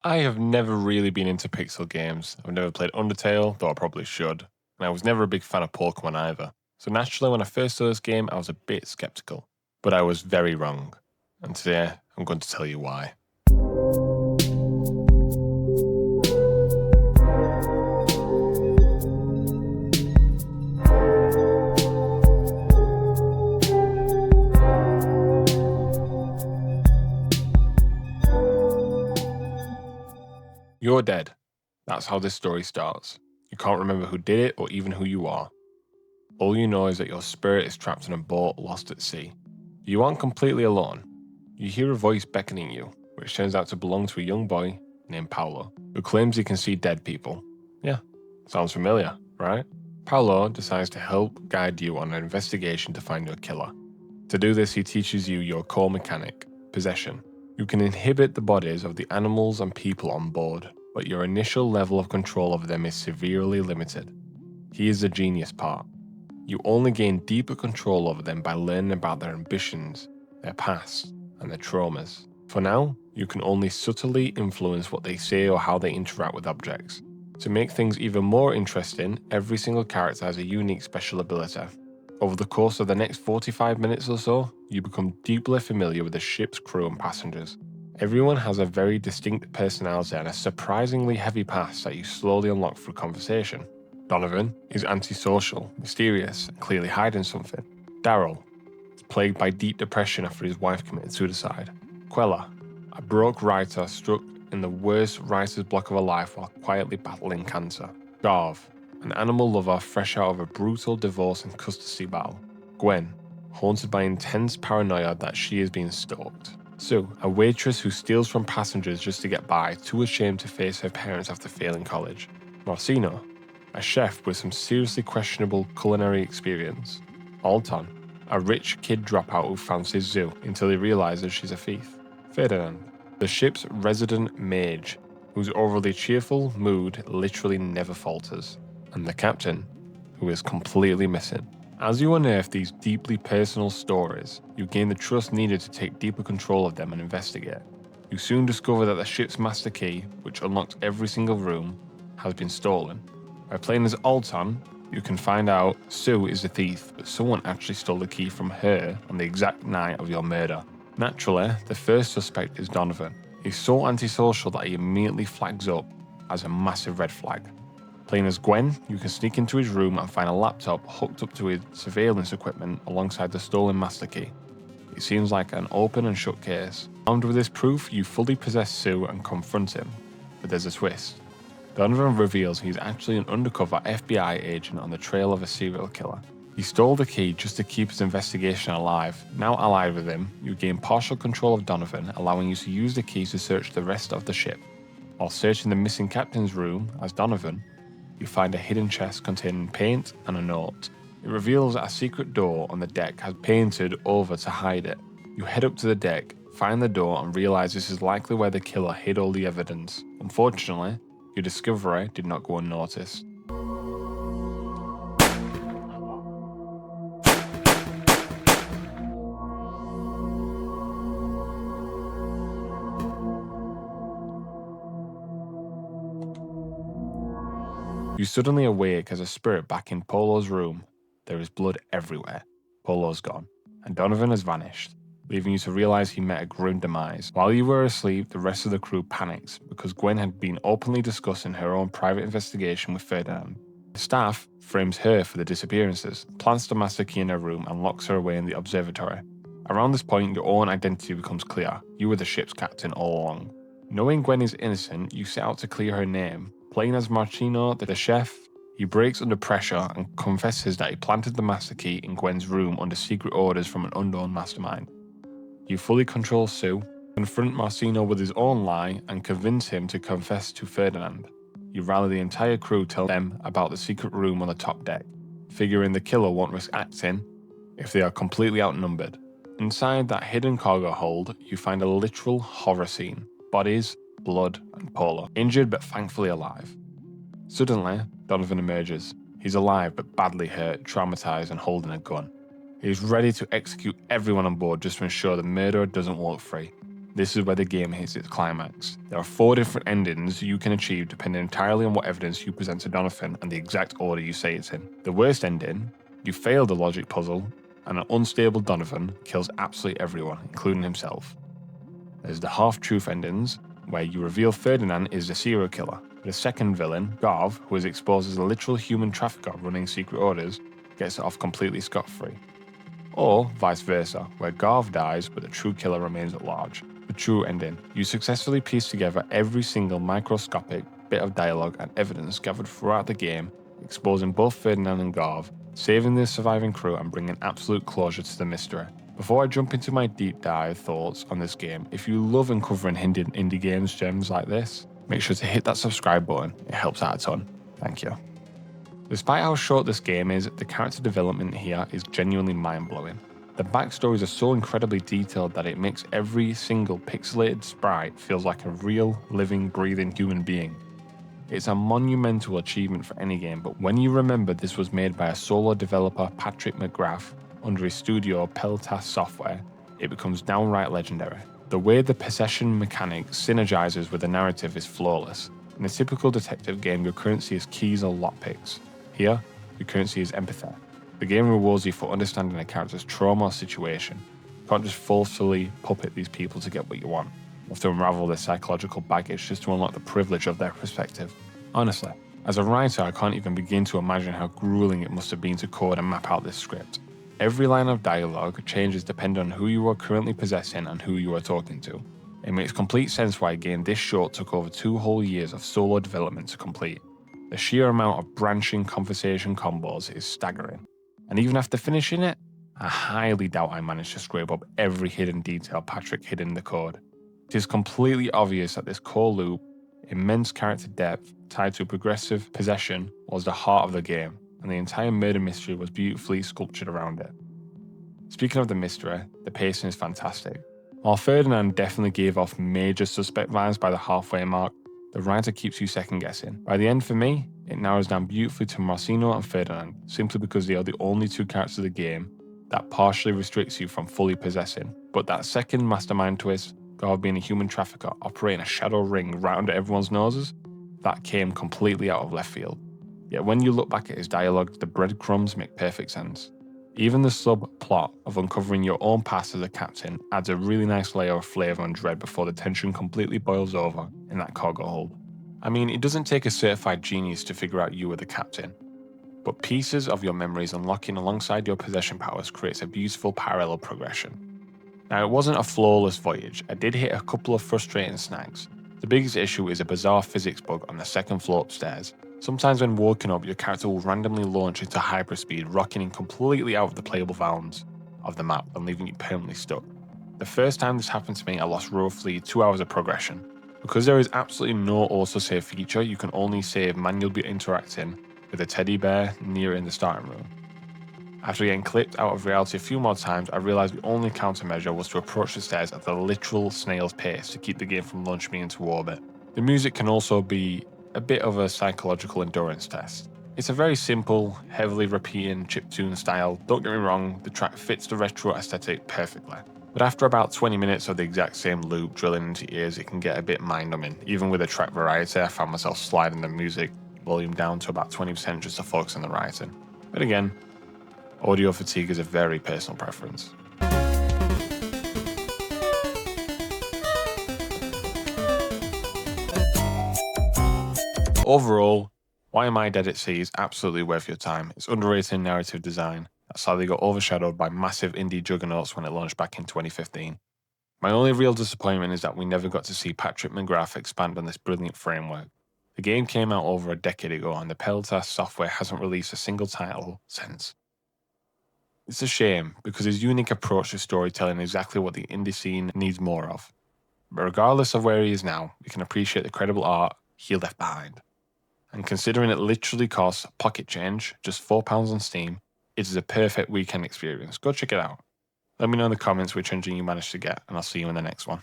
I have never really been into pixel games. I've never played Undertale, though I probably should. And I was never a big fan of Pokemon either. So naturally, when I first saw this game, I was a bit skeptical. But I was very wrong. And today, I'm going to tell you why. You're dead. That's how this story starts. You can't remember who did it or even who you are. All you know is that your spirit is trapped in a boat lost at sea. You aren't completely alone. You hear a voice beckoning you, which turns out to belong to a young boy named Paolo, who claims he can see dead people. Yeah, sounds familiar, right? Paolo decides to help guide you on an investigation to find your killer. To do this, he teaches you your core mechanic, possession. You can inhabit the bodies of the animals and people on board, but your initial level of control over them is severely limited. Here's the genius part. You only gain deeper control over them by learning about their ambitions, their past, and their traumas. For now, you can only subtly influence what they say or how they interact with objects. To make things even more interesting, every single character has a unique special ability. Over the course of the next 45 minutes or so, you become deeply familiar with the ship's crew and passengers. Everyone has a very distinct personality and a surprisingly heavy past that you slowly unlock through conversation. Donovan is antisocial, mysterious, and clearly hiding something. Daryl is plagued by deep depression after his wife committed suicide. Quella, a broke writer struck in the worst writer's block of her life while quietly battling cancer. Garv, an animal lover fresh out of a brutal divorce and custody battle. Gwen, haunted by intense paranoia that she is being stalked. Sue, a waitress who steals from passengers just to get by, too ashamed to face her parents after failing college. Marcino, a chef with some seriously questionable culinary experience. Alton, a rich kid dropout who fancies Zoo until he realizes she's a thief. Ferdinand, the ship's resident mage, whose overly cheerful mood literally never falters. And the captain, who is completely missing. As you unearth these deeply personal stories, you gain the trust needed to take deeper control of them and investigate. You soon discover that the ship's master key, which unlocks every single room, has been stolen. By playing as Alton, you can find out Sue is the thief, but someone actually stole the key from her on the exact night of your murder. Naturally, the first suspect is Donovan. He's so antisocial that he immediately flags up as a massive red flag. Playing as Gwen, you can sneak into his room and find a laptop hooked up to his surveillance equipment alongside the stolen master key. It seems like an open and shut case. Armed with this proof, you fully possess Sue and confront him. But there's a twist. Donovan reveals he's actually an undercover FBI agent on the trail of a serial killer. He stole the key just to keep his investigation alive. Now allied with him, you gain partial control of Donovan, allowing you to use the key to search the rest of the ship. While searching the missing captain's room as Donovan, you find a hidden chest containing paint and a note. It reveals that a secret door on the deck has painted over to hide it. You head up to the deck, find the door, and realize this is likely where the killer hid all the evidence. Unfortunately, your discovery did not go unnoticed. You suddenly awake as a spirit back in Polo's room. There is blood everywhere. Polo's gone, and Donovan has vanished, leaving you to realize he met a grim demise. While you were asleep, the rest of the crew panicked because Gwen had been openly discussing her own private investigation with Ferdinand. The staff frames her for the disappearances, plants the master key in her room, and locks her away in the observatory. Around this point, your own identity becomes clear. You were the ship's captain all along. Knowing Gwen is innocent, you set out to clear her name. Playing as Marcino, the chef, he breaks under pressure and confesses that he planted the master key in Gwen's room under secret orders from an unknown mastermind. You fully control Sue, confront Marcino with his own lie, and convince him to confess to Ferdinand. You rally the entire crew, tell them about the secret room on the top deck, figuring the killer won't risk acting if they are completely outnumbered. Inside that hidden cargo hold, you find a literal horror scene. Bodies, blood, and Polo, injured but thankfully alive. Suddenly, Donovan emerges. He's alive but badly hurt, traumatized, and holding a gun. He is ready to execute everyone on board just to ensure the murderer doesn't walk free. this is where the game hits its climax. There are 4 different endings you can achieve depending entirely on what evidence you present to Donovan and the exact order you say it's in. The worst ending, you fail the logic puzzle, and an unstable Donovan kills absolutely everyone, including himself. There's the half-truth endings, where you reveal Ferdinand is the serial killer. The second villain, Garv, who is exposed as a literal human trafficker running secret orders, gets it off completely scot-free. Or vice versa, where Garv dies but the true killer remains at large. The true ending, you successfully piece together every single microscopic bit of dialogue and evidence gathered throughout the game, exposing both Ferdinand and Garv, saving the surviving crew and bringing absolute closure to the mystery. Before I jump into my deep dive thoughts on this game, if you love uncovering hidden indie games gems like this, make sure to hit that subscribe button, it helps out a ton. Thank you. Despite how short this game is, the character development here is genuinely mind-blowing. The backstories are so incredibly detailed that it makes every single pixelated sprite feels like a real, living, breathing human being. It's a monumental achievement for any game, but when you remember this was made by a solo developer, Patrick McGrath, under his studio Peltas Software, it becomes downright legendary. The way the possession mechanic synergizes with the narrative is flawless. In a typical detective game, your currency is keys or lockpicks. Here, your currency is empathy. The game rewards you for understanding a character's trauma or situation. You can't just forcefully puppet these people to get what you want. You have to unravel their psychological baggage just to unlock the privilege of their perspective. Honestly, as a writer, I can't even begin to imagine how grueling it must have been to code and map out this script. Every line of dialogue changes depending on who you are currently possessing and who you are talking to. It makes complete sense why a game this short took over 2 whole years of solo development to complete. The sheer amount of branching conversation combos is staggering. And even after finishing it, I highly doubt I managed to scrape up every hidden detail Patrick hid in the code. It is completely obvious that this core loop, immense character depth tied to progressive possession, was the heart of the game, and the entire murder mystery was beautifully sculptured around it. Speaking of the mystery, the pacing is fantastic. While Ferdinand definitely gave off major suspect vibes by the halfway mark, the writer keeps you second guessing. By the end for me, it narrows down beautifully to Marcino and Ferdinand, simply because they are the only 2 characters of the game that partially restricts you from fully possessing. But that second mastermind twist, Garv being a human trafficker operating a shadow ring right under everyone's noses, that came completely out of left field. Yet when you look back at his dialogue, the breadcrumbs make perfect sense. Even the subplot of uncovering your own past as a captain adds a really nice layer of flavour and dread before the tension completely boils over in that cargo hold. I mean, it doesn't take a certified genius to figure out you were the captain, but pieces of your memories unlocking alongside your possession powers creates a beautiful parallel progression. Now, it wasn't a flawless voyage. I did hit a couple of frustrating snags. The biggest issue is a bizarre physics bug on the second floor upstairs. Sometimes when waking up, your character will randomly launch into hyperspeed, rocking in completely out of the playable bounds of the map and leaving you permanently stuck. The first time this happened to me, I lost roughly 2 hours of progression. Because there is absolutely no autosave feature, you can only save manually interacting with a teddy bear near in the starting room. After getting clipped out of reality a few more times, I realised the only countermeasure was to approach the stairs at the literal snail's pace to keep the game from launching me into orbit. The music can also be a bit of a psychological endurance test. It's a very simple, heavily repeating chiptune style. Don't get me wrong, the track fits the retro aesthetic perfectly. But after about 20 minutes of the exact same loop drilling into ears, it can get a bit mind-numbing. Even with the track variety, I found myself sliding the music volume down to about 20% just to focus on the writing. But again, audio fatigue is a very personal preference. Overall, Why Am I Dead at Sea is absolutely worth your time. It's underrated in narrative design. That sadly got overshadowed by massive indie juggernauts when it launched back in 2015. My only real disappointment is that we never got to see Patrick McGrath expand on this brilliant framework. The game came out over a decade ago and the Peltas Software hasn't released a single title since. It's a shame because his unique approach to storytelling is exactly what the indie scene needs more of. But regardless of where he is now, we can appreciate the credible art he left behind. And considering it literally costs pocket change, just £4 on Steam, it is a perfect weekend experience. Go check it out. Let me know in the comments which engine you managed to get, and I'll see you in the next one.